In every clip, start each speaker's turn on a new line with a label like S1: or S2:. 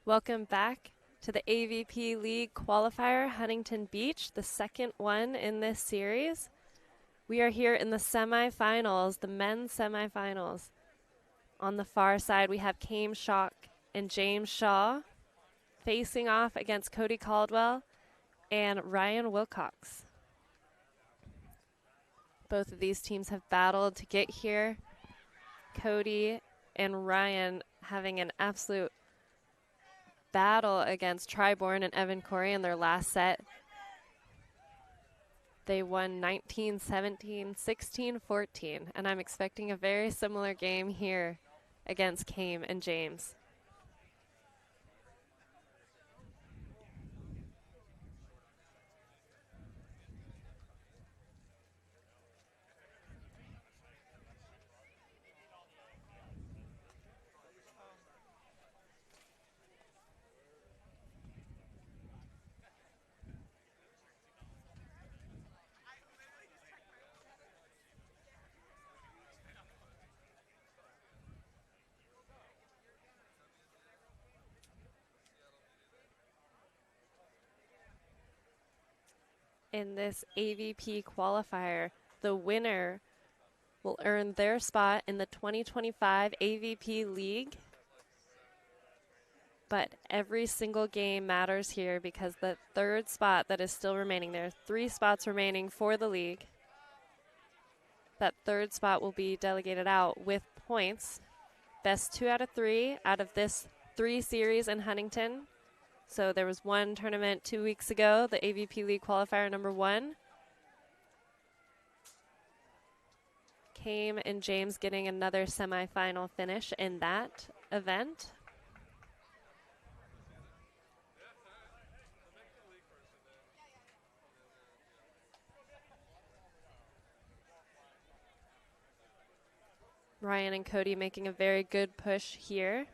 S1: Welcome back to the AVP League Qualifier, Huntington Beach, the second one in this series. We are here in the semifinals, the men's semifinals. On the far side, we have Chaim Schalk and James Shaw facing off against Cody Caldwell and Ryan Wilcox. Both of these teams have battled to get here. Cody and Ryan having an absolute battle against Triborn and Evan Corey in their last set. They won 19-17, 16-14, and I'm expecting a very similar game here against Chaim and James. In this AVP qualifier, the winner will earn their spot in the 2025 AVP League. But every single game matters here because the third spot that is still remaining, there are 3 spots remaining for the league. That third spot will be delegated out with points. Best 2 out of 3 out of this 3 series in Huntington. So there was one tournament 2 weeks ago, the AVP League Qualifier number 1. Chaim and James getting another semifinal finish in that event. Ryan and Cody making a very good push here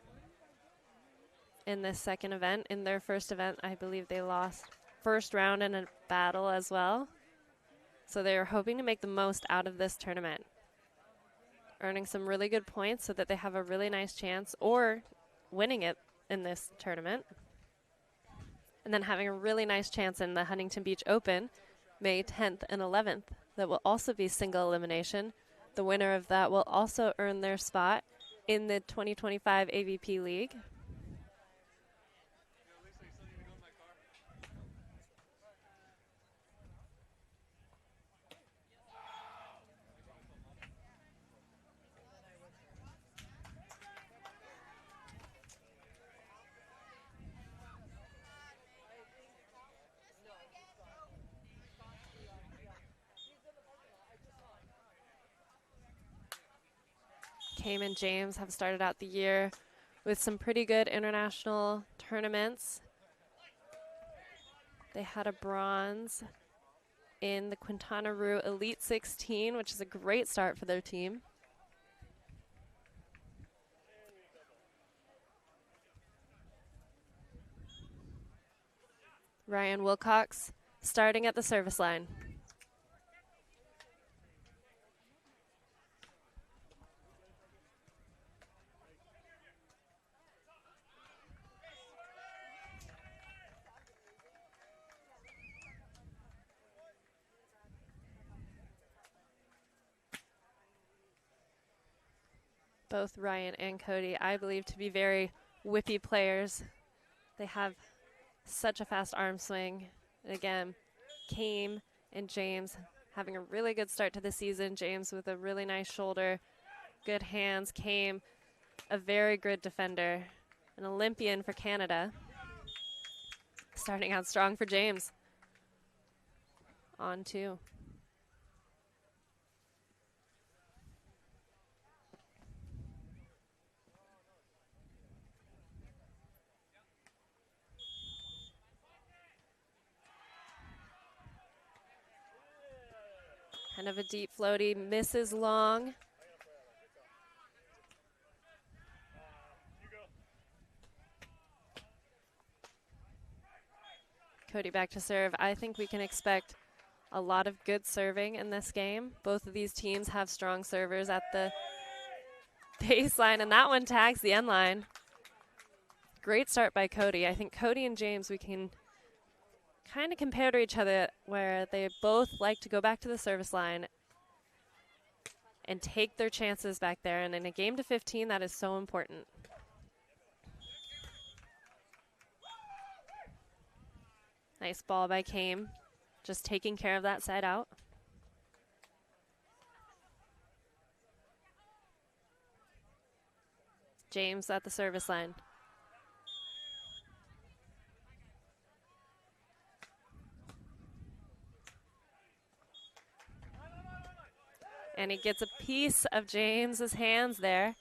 S1: in this second event. In their first event, I believe they lost first round in a battle as well. So they are hoping to make the most out of this tournament, earning some really good points so that they have a really nice chance or winning it in this tournament. And then having a really nice chance in the Huntington Beach Open, May 10th and 11th. That will also be single elimination. The winner of that will also earn their spot in the 2025 AVP League. Chaim and James have started out the year with some pretty good international tournaments. They had a bronze in the Quintana Roo Elite 16, which is a great start for their team. Ryan Wilcox starting at the service line. Both Ryan and Cody, I believe, to be very whippy players. They have such a fast arm swing. And again, Chaim and James having a really good start to the season. James with a really nice shoulder, good hands. Chaim, a very good defender, an Olympian for Canada. Starting out strong for James. On 2. Kind of a deep floaty, misses long. Cody back to serve. I think we can expect a lot of good serving in this game. Both of these teams have strong servers at the baseline, and that one tags the end line. great start by Cody. I think Cody and James, we can kind of compare to each other where they both like to go back to the service line and take their chances back there. And in a game to 15, that is so important. Nice ball by Chaim, just taking care of that side out. James at the service line. And he gets a piece of James's hands there.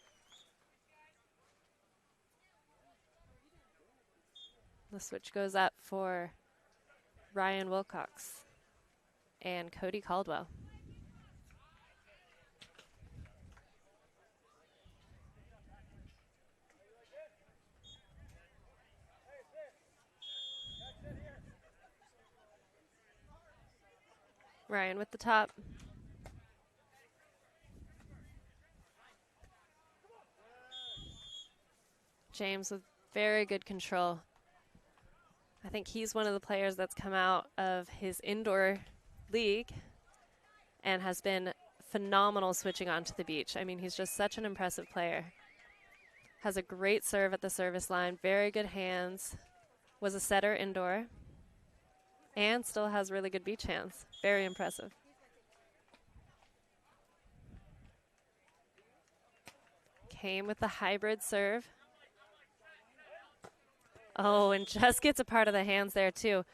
S1: The switch goes up for Ryan Wilcox and Cody Caldwell. Ryan with the top. James with very good control. I think he's one of the players that's come out of his indoor league and has been phenomenal switching onto the beach. I mean, he's just such an impressive player. Has a great serve at the service line, very good hands, was a setter indoor, and still has really good beach hands. Very impressive. Came with the hybrid serve. Oh, and just gets a part of the hands there too.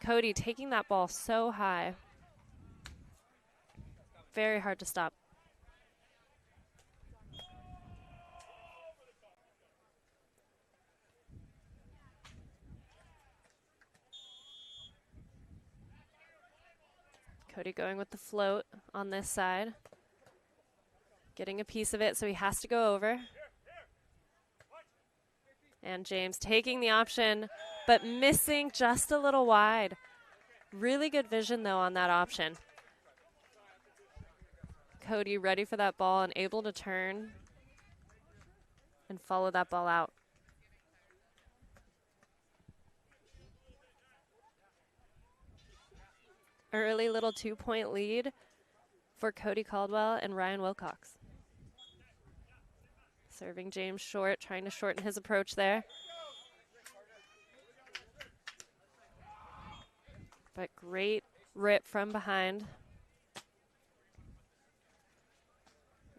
S1: Cody taking that ball so high. Very hard to stop. Cody going with the float on this side. Getting a piece of it, so he has to go over. And James taking the option, but missing just a little wide. Really good vision, though, on that option. Cody ready for that ball and able to turn and follow that ball out. Early little 2-point lead for Cody Caldwell and Ryan Wilcox. Serving James short, trying to shorten his approach there. But great rip from behind.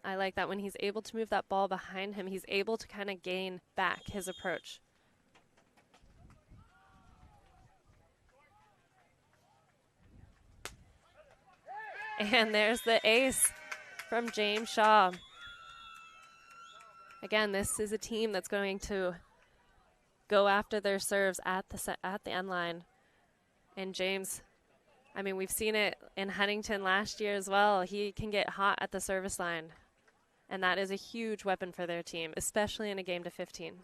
S1: I like that when he's able to move that ball behind him, he's able to kind of gain back his approach. And there's the ace from Chaim Schalk. Again, this is a team that's going to go after their serves at the end line. And James, I mean, we've seen it in Huntington last year as well. He can get hot at the service line. And that is a huge weapon for their team, especially in a game to 15.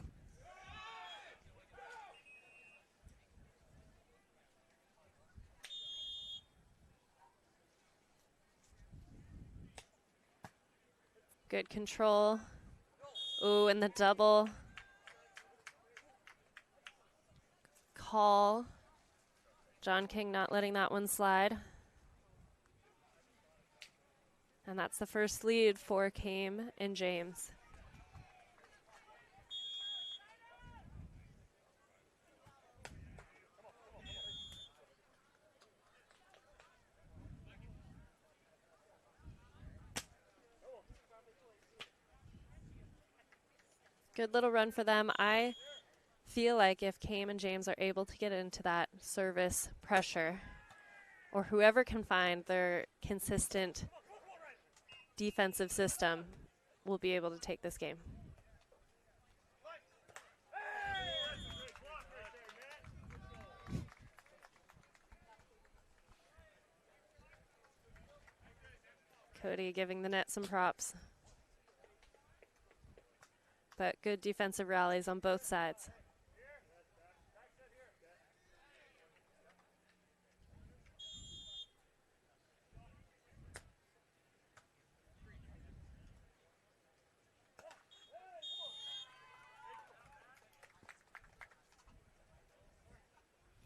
S1: Good control. Ooh, and the double call. John King not letting that one slide. And that's the first lead for Chaim and James. Good little run for them. I feel like if Chaim and James are able to get into that service pressure, or whoever can find their consistent defensive system, will be able to take this game. Cody giving the net some props. But good defensive rallies on both sides.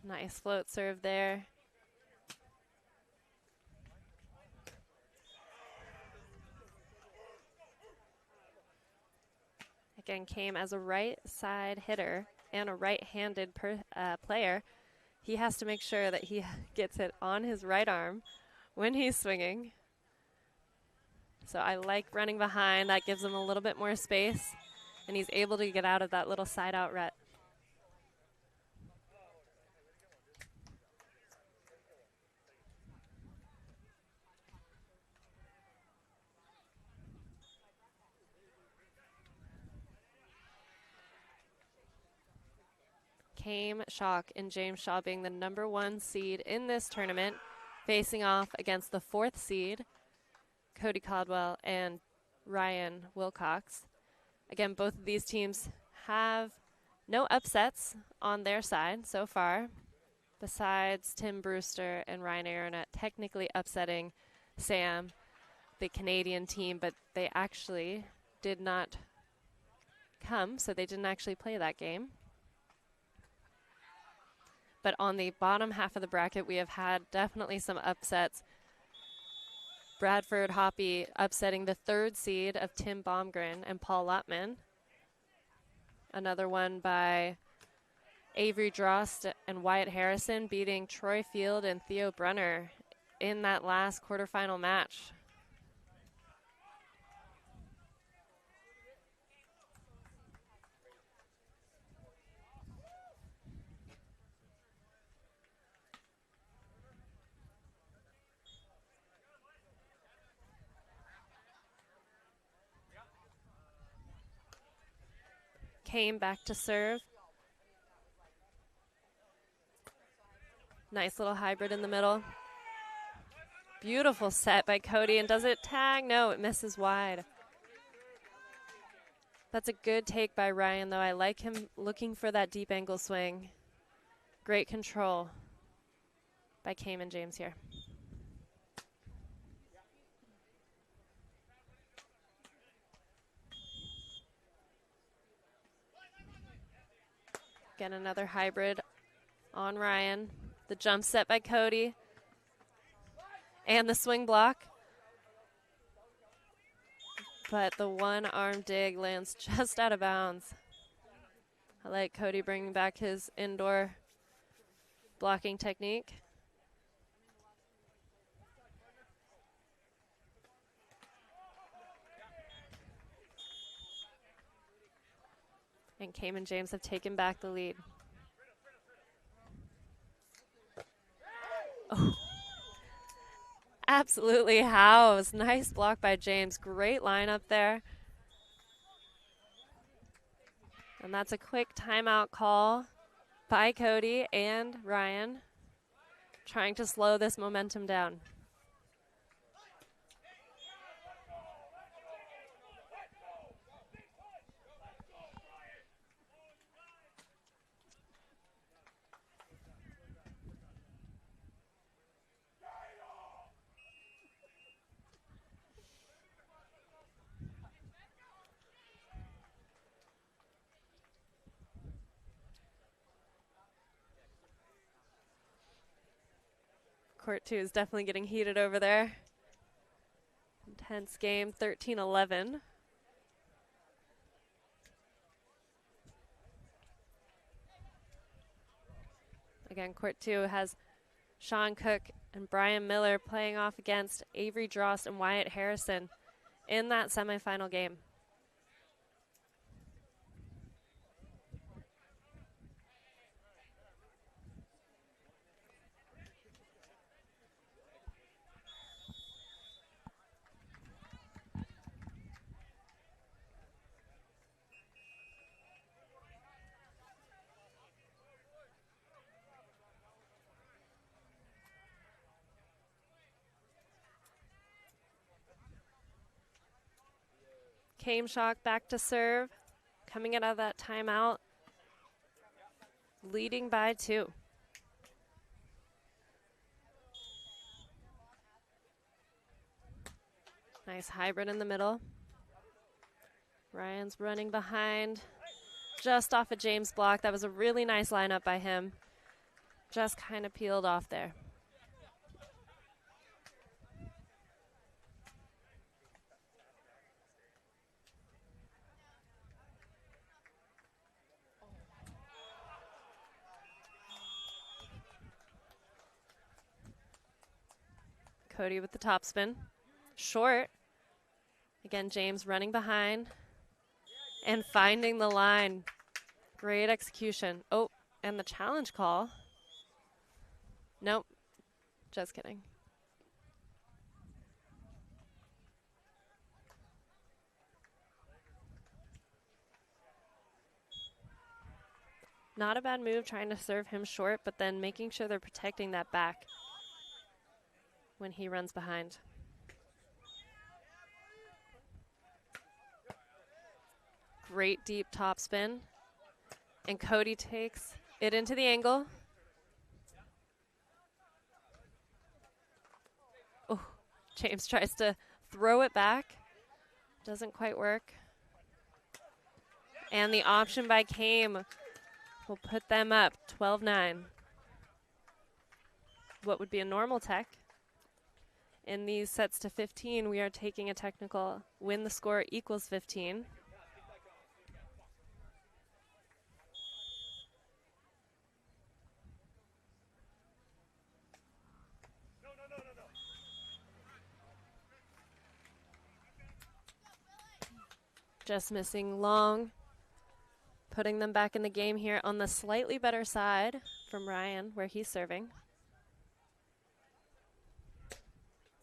S1: Nice float serve there. Again, came as a right side hitter and a right-handed player. He has to make sure that he gets it on his right arm when he's swinging. So I like running behind. That gives him a little bit more space, and he's able to get out of that little side out rut. Chaim Schalk and James Shaw being the #1 seed in this tournament, facing off against the 4th seed, Cody Caldwell and Ryan Wilcox. Again, both of these teams have no upsets on their side so far, besides Tim Brewster and Ryan Aronette technically upsetting Sam, the Canadian team, but they actually did not come, so they didn't actually play that game. But on the bottom half of the bracket, we have had definitely some upsets. Bradford Hoppy upsetting the 3rd seed of Tim Baumgren and Paul Lotman. Another one by Avery Drost and Wyatt Harrison beating Troy Field and Theo Brunner in that last quarterfinal match. Came back to serve. Nice little hybrid in the middle. Beautiful set by Cody, and does it tag? No, it misses wide. That's a good take by Ryan, though. I like him looking for that deep angle swing. Great control by Chaim and James here. Again, another hybrid on Ryan. The jump set by Cody. And the swing block. But the one-arm dig lands just out of bounds. I like Cody bringing back his indoor blocking technique. And Chaim and James have taken back the lead. Oh. Absolutely housed. Nice block by James. Great lineup there. And that's a quick timeout call by Cody and Ryan, trying to slow this momentum down. Court 2 is definitely getting heated over there. Intense game, 13-11. Again, Court 2 has Sean Cook and Brian Miller playing off against Avery Drost and Wyatt Harrison in that semifinal game. Chaim Schalk back to serve, coming out of that timeout, leading by 2. Nice hybrid in the middle. Ryan's running behind, just off of James' block. That was a really nice lineup by him. Just kind of peeled off there. Cody with the topspin. Short. Again, James running behind and finding the line. Great execution. Oh, and the challenge call. Nope. Just kidding. Not a bad move trying to serve him short, but then making sure they're protecting that back when he runs behind. Great deep topspin. And Cody takes it into the angle. Oh, James tries to throw it back. Doesn't quite work. And the option by Chaim will put them up 12-9. What would be a normal tech. In these sets to 15, we are taking a technical when the score equals 15. Just missing long. Putting them back in the game here on the slightly better side from Ryan, where he's serving.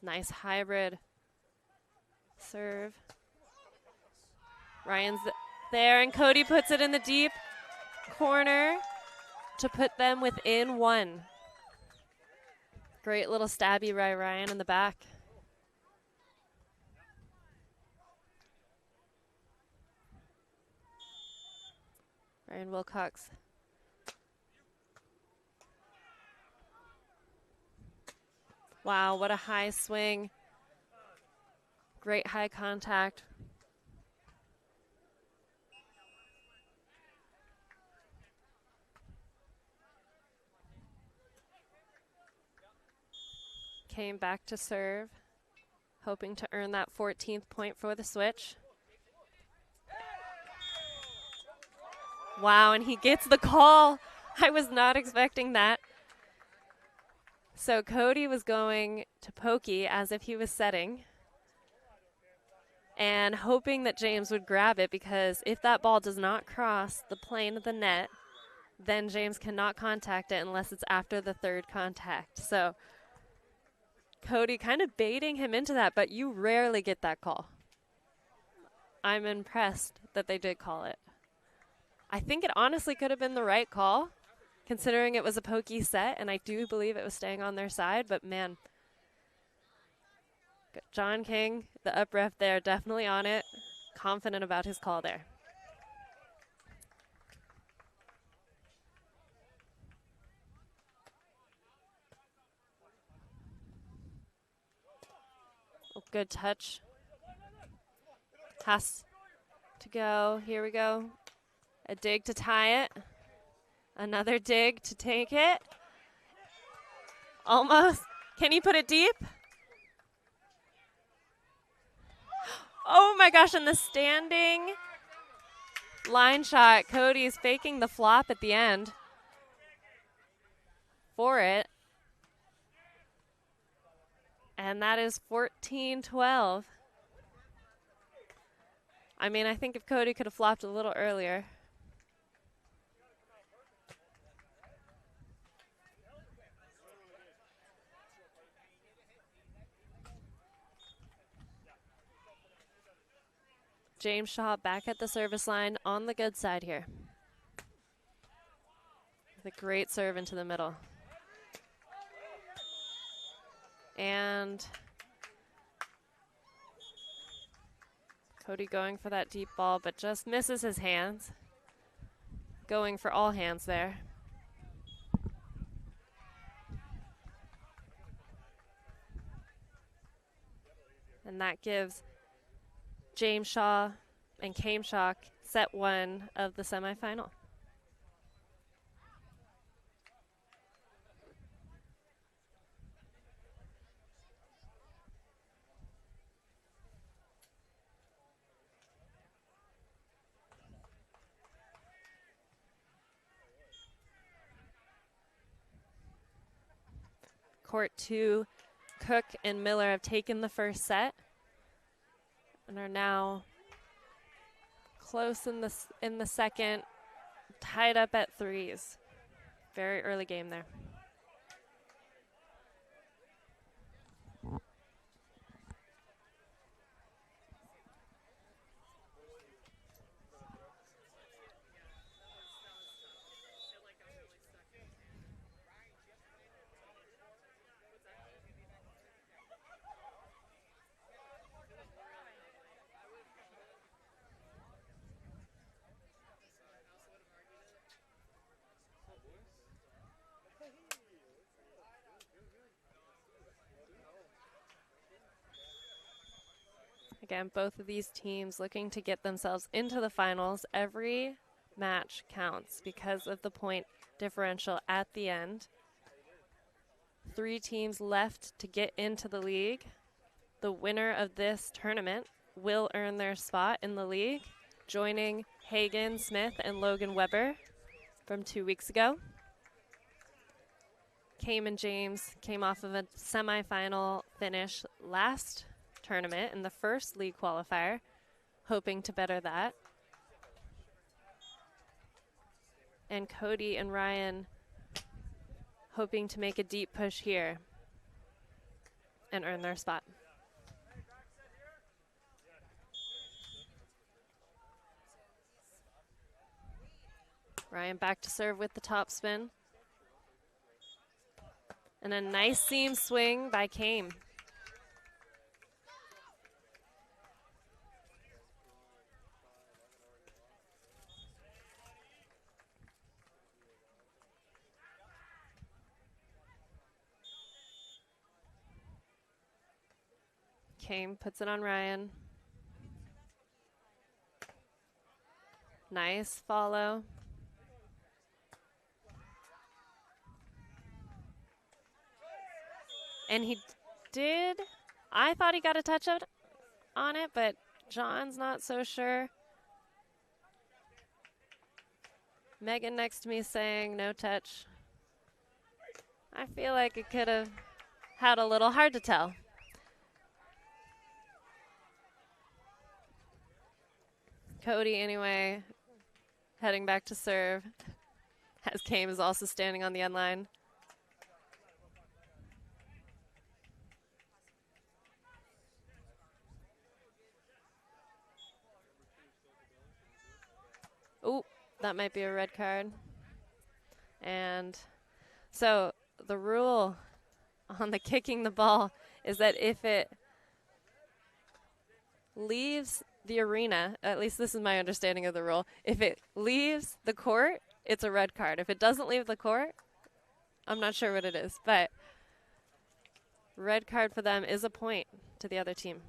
S1: Nice hybrid serve. Ryan's there, and Cody puts it in the deep corner to put them within one. Great little stabby by Ryan in the back. Ryan Wilcox. Wow, what a high swing. Great high contact. Came back to serve, hoping to earn that 14th point for the switch. Wow, and he gets the call. I was not expecting that. So Cody was going to pokey as if he was setting and hoping that James would grab it, because if that ball does not cross the plane of the net, then James cannot contact it unless it's after the third contact. So Cody kind of baiting him into that, but you rarely get that call. I'm impressed that they did call it. I think it honestly could have been the right call, considering it was a pokey set, and I do believe it was staying on their side, but man. John King, the up ref there, definitely on it, confident about his call there. Oh, good touch. Has to go. Here we go. A dig to tie it. Another dig to take it. Almost. Can he put it deep? Oh my gosh, and the standing line shot. Cody's faking the flop at the end for it. And that is 14-12. I mean, I think if Cody could have flopped a little earlier. Chaim Schalk back at the service line on the good side here. With a great serve into the middle. And Cody going for that deep ball, but just misses his hands. Going for all hands there. And that gives Chaim Schalk and Chaim Schalk set one of the semifinal. Court 2, Cook and Miller have taken the first set and are now close in the second, tied up at 3s. Very early game there. Again, both of these teams looking to get themselves into the finals. Every match counts because of the point differential at the end. 3 teams left to get into the league. The winner of this tournament will earn their spot in the league, joining Hagen Smith and Logan Weber from 2 weeks ago. Chaim and James came off of a semifinal finish last tournament in the first league qualifier, hoping to better that. And Cody and Ryan hoping to make a deep push here and earn their spot. Ryan back to serve with the topspin. And a nice seam swing by Chaim. Chaim puts it on Ryan. Nice follow. And he did. I thought he got a touch on it, but John's not so sure. Megan next to me saying no touch. I feel like it could have had a little, hard to tell. Cody, anyway, heading back to serve, as Chaim is also standing on the end line. Oh, that might be a red card. And so the rule on the kicking the ball is that if it leaves the arena, at least this is my understanding of the rule, if it leaves the court, it's a red card. If it doesn't leave the court, I'm not sure what it is, but red card for them is a point to the other team.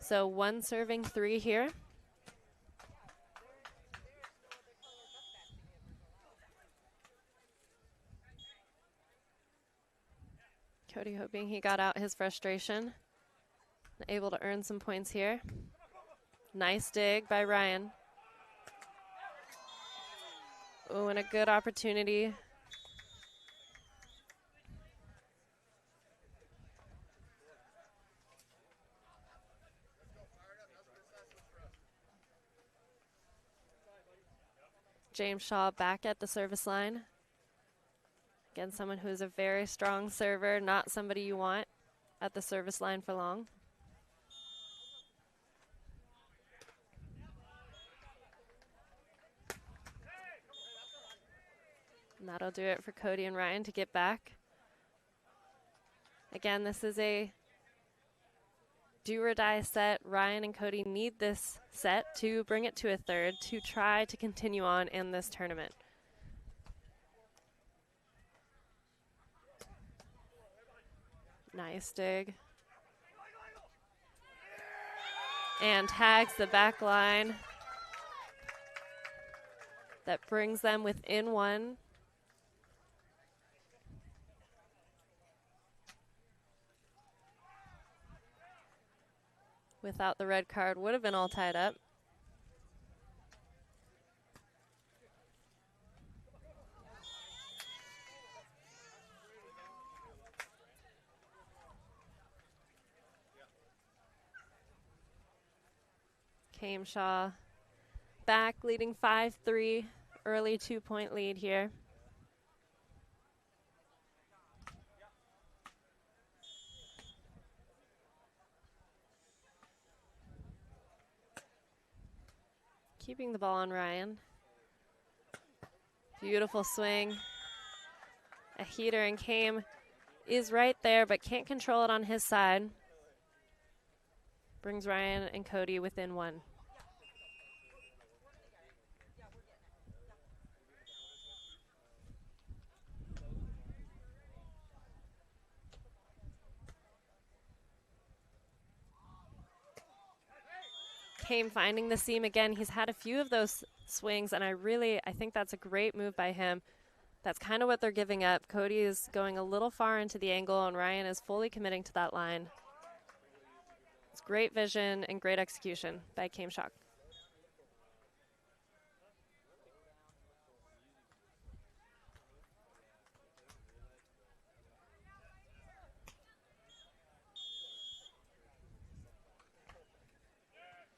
S1: So 1 serving 3 here. Cody hoping he got out his frustration. Able to earn some points here. Nice dig by Ryan. Oh, and a good opportunity. Chaim Schalk back at the service line. Again, someone who is a very strong server, not somebody you want at the service line for long. And that'll do it for Cody and Ryan to get back. Again, this is a do or die set. Ryan and Cody need this set to bring it to a third to try to continue on in this tournament. Nice dig. And tags the back line. That brings them within 1. without the red card would have been all tied up. Chaim Schalk back, leading 5-3, early 2-point lead here. Keeping the ball on Ryan. Beautiful swing. A heater, and Chaim is right there but can't control it on his side. Brings Ryan and Cody within one. Chaim finding the seam again. He's had a few of those swings, and I think that's a great move by him. That's kind of what they're giving up. Cody is going a little far into the angle, and Ryan is fully committing to that line. It's great vision and great execution by Chaim Schalk.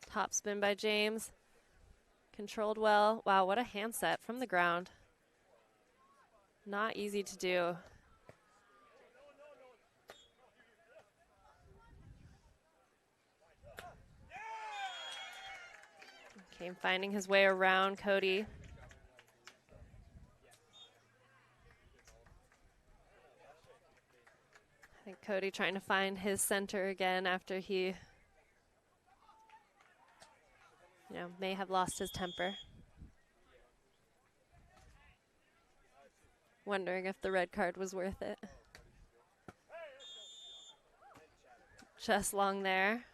S1: Top spin by James. Controlled well. Wow, what a handset from the ground. Not easy to do. Okay, finding his way around Cody. I think Cody trying to find his center again after he may have lost his temper. Wondering if the red card was worth it. Just long there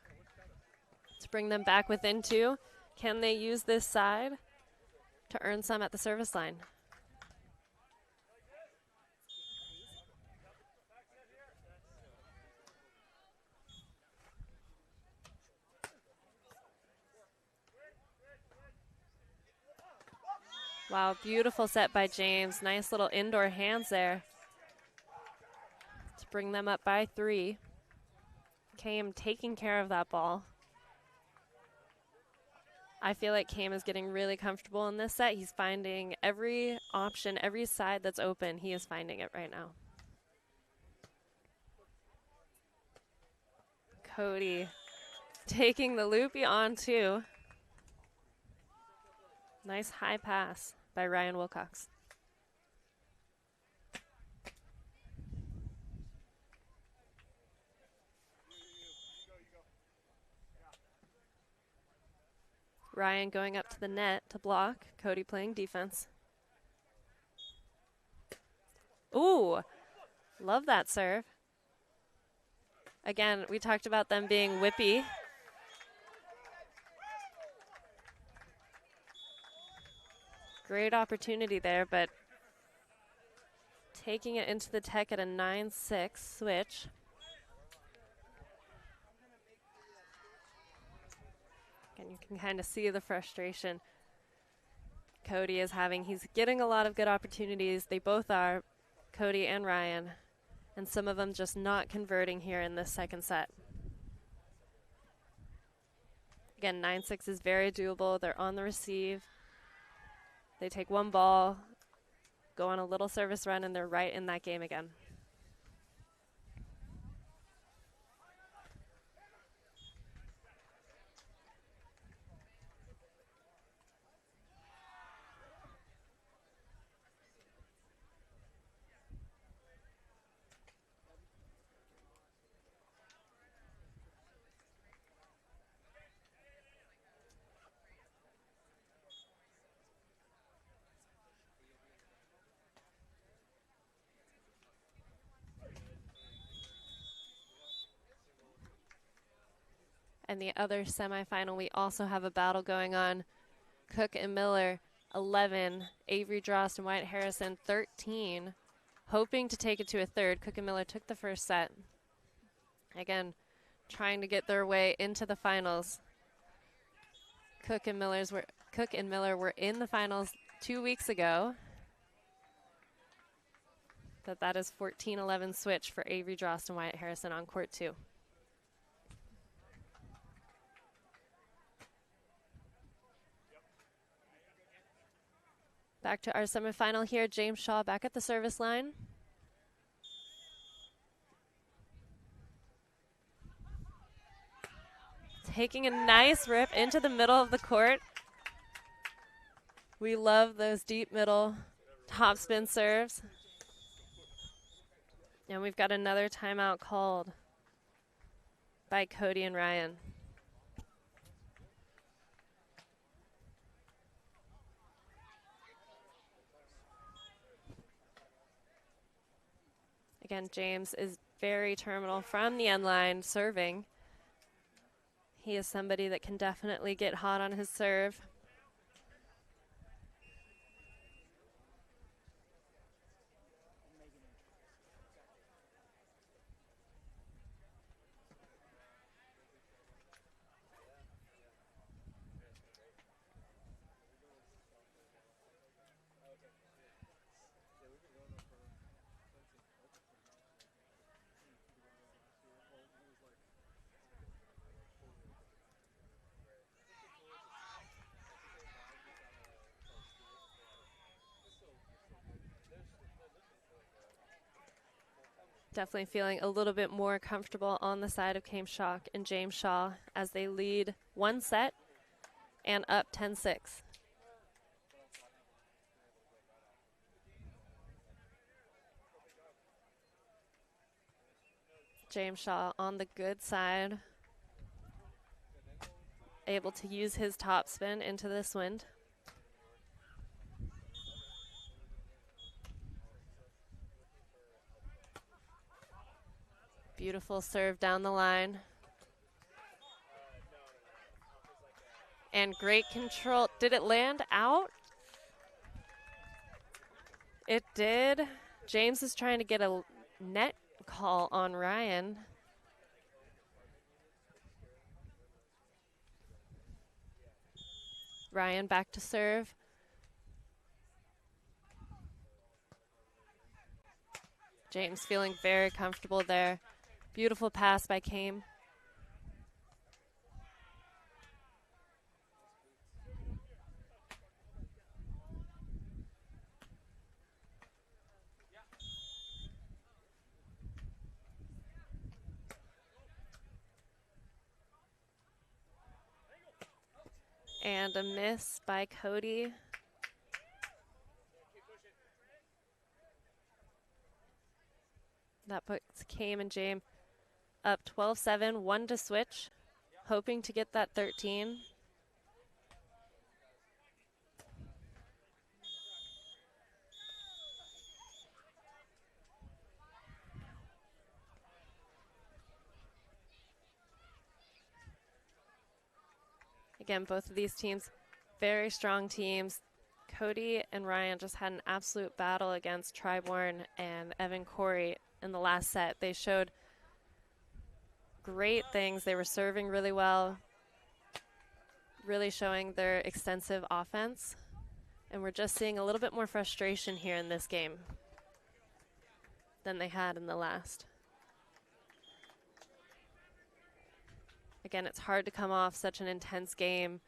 S1: to bring them back within two. Can they use this side to earn some at the service line? Wow, beautiful set by James. Nice little indoor hands there to bring them up by 3. Chaim taking care of that ball. I feel like Chaim is getting really comfortable in this set. He's finding every option, every side that's open. He is finding it right now. Cody taking the loopy on too. Nice high pass by Ryan Wilcox. Ryan going up to the net to block. Cody playing defense. Ooh, love that serve. Again, we talked about them being whippy. Great opportunity there, but taking it into the tech at a 9-6 switch. And you can kind of see the frustration Cody is having. He's getting a lot of good opportunities. They both are, Cody and Ryan, and some of them just not converting here in this second set. Again, 9-6 is very doable. They're on the receive. They take one ball, go on a little service run, and they're right in that game again. And the other semifinal, we also have a battle going on. Cook and Miller, 11. Avery Drost and Wyatt Harrison, 13. Hoping to take it to a third. Cook and Miller took the first set. Again, trying to get their way into the finals. Cook and Miller were in the finals 2 weeks ago. That is 14-11 switch for Avery Drost and Wyatt Harrison on court 2. Back to our semifinal here. James Shaw back at the service line. Taking a nice rip into the middle of the court. We love those deep middle topspin serves. And we've got another timeout called by Cody and Ryan. Again, James is very terminal from the end line serving. He is somebody that can definitely get hot on his serve. Definitely feeling a little bit more comfortable on the side of Chaim Schalk and James Shaw as they lead one set and up 10-6. James Shaw on the good side, able to use his topspin into this wind. Beautiful serve down the line. And great control. Did it land out? It did. James is trying to get a net call on Ryan. Ryan back to serve. James feeling very comfortable there. Beautiful pass by Chaim. And a miss by Cody. That puts Chaim and James up 12-7, 1 to switch, hoping to get that 13. Again, both of these teams, very strong teams. Cody and Ryan just had an absolute battle against Triborn and Evan Corey in the last set. They showed great things. They were serving really well, really showing their extensive offense. And we're just seeing a little bit more frustration here in this game than they had in the last. Again, it's hard to come off such an intense game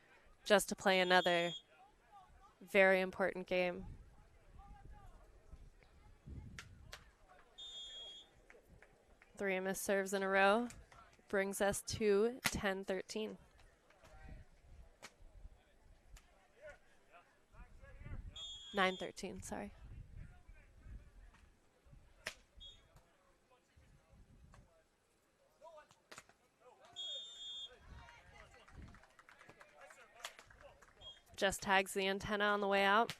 S1: just to play another very important game. Three missed serves in a row brings us to 10-13. 9-13, sorry. Just tags the antenna on the way out.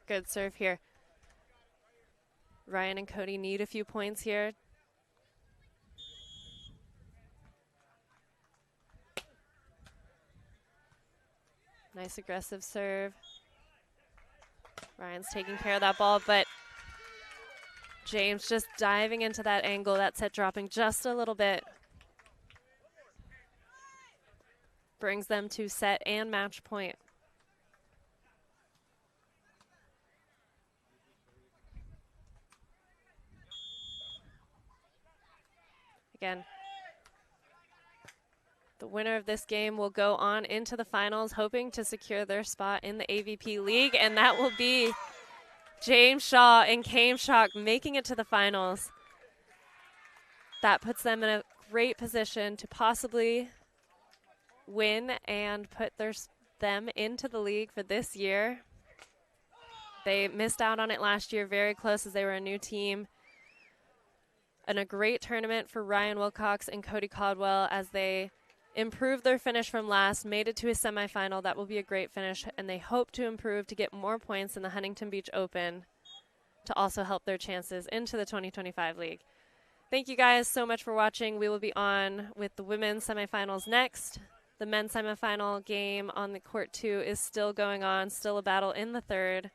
S1: Good serve here. Ryan and Cody need a few points here. Nice aggressive serve. Ryan's taking care of that ball, but James just diving into that angle, that set dropping just a little bit. Brings them to set and match point. Again, the winner of this game will go on into the finals, hoping to secure their spot in the AVP League, and that will be Chaim Schalk and Chaim Schalk making it to the finals. That puts them in a great position to possibly win and put them into the league for this year. They missed out on it last year, very close as they were a new team. And a great tournament for Ryan Wilcox and Cody Caldwell as they improved their finish from last, made it to a semifinal. That will be a great finish, and they hope to improve to get more points in the Huntington Beach Open to also help their chances into the 2025 league. Thank you guys so much for watching. We will be on with the women's semifinals next. The men's semifinal game on the court 2 is still going on, still a battle in the third.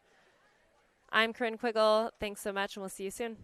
S1: I'm Corinne Quiggle. Thanks so much, and we'll see you soon.